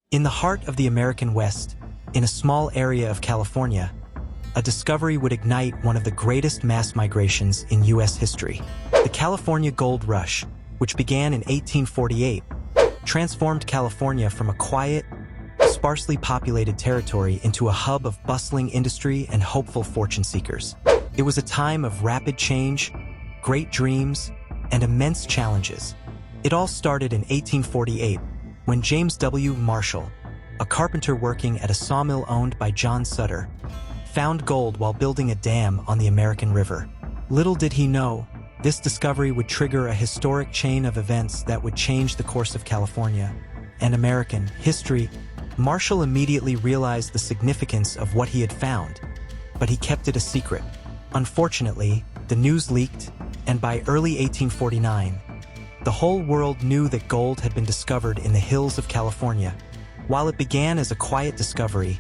In the heart of the American West, in a small area of California, a discovery would ignite one of the greatest mass migrations in U.S. history. The California Gold Rush, which began in 1848, transformed California from a quiet, sparsely populated territory into a hub of bustling industry and hopeful fortune seekers. It was a time of rapid change, great dreams, and immense challenges. It all started in 1848, when James W. Marshall, a carpenter working at a sawmill owned by John Sutter, found gold while building a dam on the American River. Little did he know, this discovery would trigger a historic chain of events that would change the course of California and American history. Marshall immediately realized the significance of what he had found, but he kept it a secret. Unfortunately, the news leaked, and by early 1849, the whole world knew that gold had been discovered in the hills of California. While it began as a quiet discovery,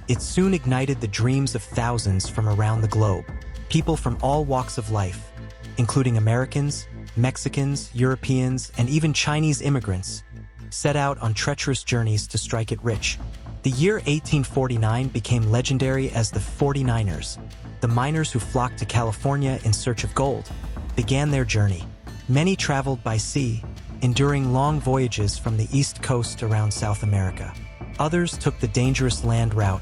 it soon ignited the dreams of thousands from around the globe. People from all walks of life, including Americans, Mexicans, Europeans, and even Chinese immigrants, set out on treacherous journeys to strike it rich. The year 1849 became legendary as the 49ers. The miners who flocked to California in search of gold began their journey. Many traveled by sea, enduring long voyages from the East Coast around South America. Others took the dangerous land route,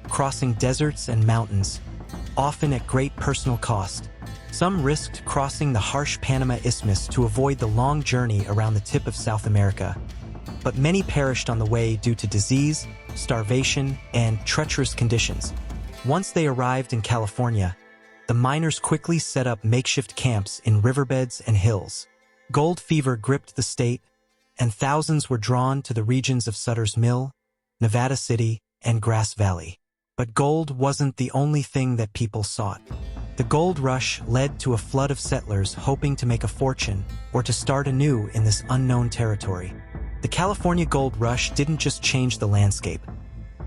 crossing deserts and mountains, often at great personal cost. Some risked crossing the harsh Panama Isthmus to avoid the long journey around the tip of South America, but many perished on the way due to disease, starvation, and treacherous conditions. Once they arrived in California, the miners quickly set up makeshift camps in riverbeds and hills. Gold fever gripped the state, and thousands were drawn to the regions of Sutter's Mill, Nevada City, and Grass Valley. But gold wasn't the only thing that people sought. The gold rush led to a flood of settlers hoping to make a fortune or to start anew in this unknown territory. The California Gold Rush didn't just change the landscape.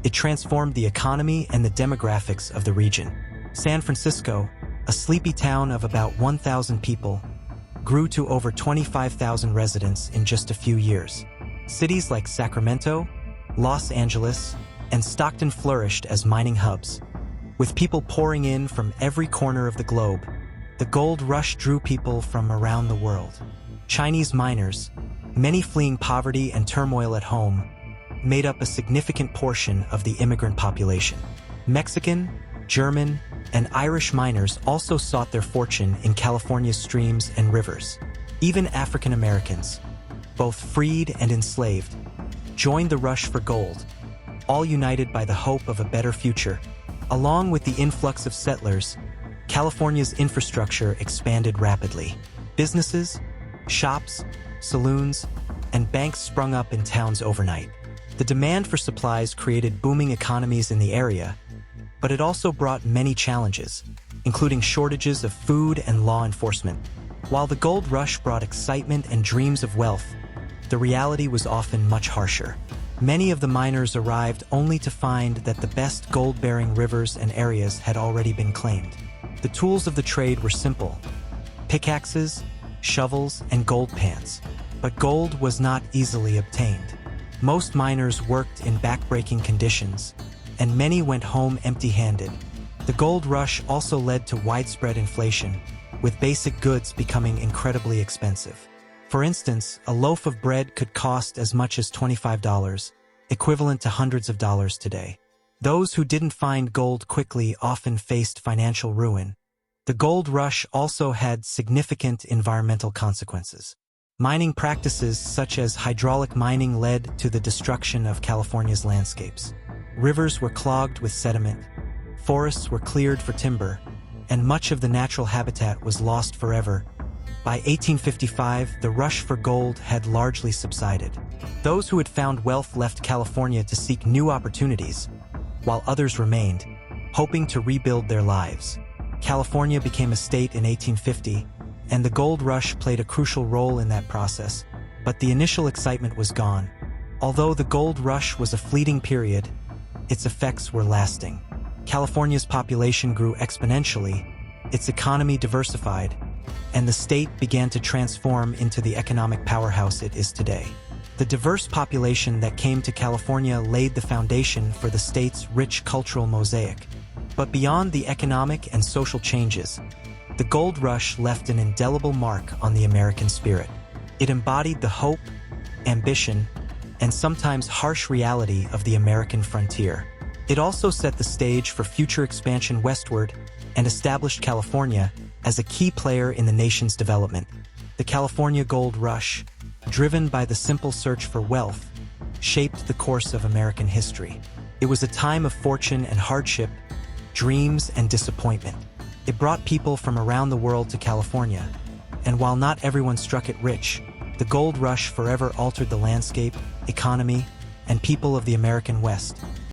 It transformed the economy and the demographics of the region. San Francisco, a sleepy town of about 1,000 people, grew to over 25,000 residents in just a few years. Cities like Sacramento, Los Angeles, and Stockton flourished as mining hubs. With people pouring in from every corner of the globe, the gold rush drew people from around the world. Chinese miners, many fleeing poverty and turmoil at home, made up a significant portion of the immigrant population. Mexican, German, and Irish miners also sought their fortune in California's streams and rivers. Even African Americans, both freed and enslaved, joined the rush for gold, all united by the hope of a better future. Along with the influx of settlers, California's infrastructure expanded rapidly. Businesses, shops, saloons, and banks sprung up in towns overnight. The demand for supplies created booming economies in the area, but it also brought many challenges, including shortages of food and law enforcement. While the gold rush brought excitement and dreams of wealth, the reality was often much harsher. Many of the miners arrived only to find that the best gold-bearing rivers and areas had already been claimed. The tools of the trade were simple: pickaxes, shovels, and gold pans. But gold was not easily obtained. Most miners worked in backbreaking conditions, and many went home empty-handed. The gold rush also led to widespread inflation, with basic goods becoming incredibly expensive. For instance, a loaf of bread could cost as much as $25, equivalent to hundreds of dollars today. Those who didn't find gold quickly often faced financial ruin. The gold rush also had significant environmental consequences. Mining practices such as hydraulic mining led to the destruction of California's landscapes. Rivers were clogged with sediment, forests were cleared for timber, and much of the natural habitat was lost forever. By 1855, the rush for gold had largely subsided. Those who had found wealth left California to seek new opportunities, while others remained, hoping to rebuild their lives. California became a state in 1850, and the gold rush played a crucial role in that process, but the initial excitement was gone. Although the gold rush was a fleeting period, its effects were lasting. California's population grew exponentially, its economy diversified, and the state began to transform into the economic powerhouse it is today. The diverse population that came to California laid the foundation for the state's rich cultural mosaic. But beyond the economic and social changes, the gold rush left an indelible mark on the American spirit. It embodied the hope, ambition, and sometimes harsh reality of the American frontier. It also set the stage for future expansion westward and established California as a key player in the nation's development. The California Gold Rush, driven by the simple search for wealth, shaped the course of American history. It was a time of fortune and hardship, dreams and disappointment. It brought people from around the world to California, and while not everyone struck it rich, the gold rush forever altered the landscape, economy, and people of the American West.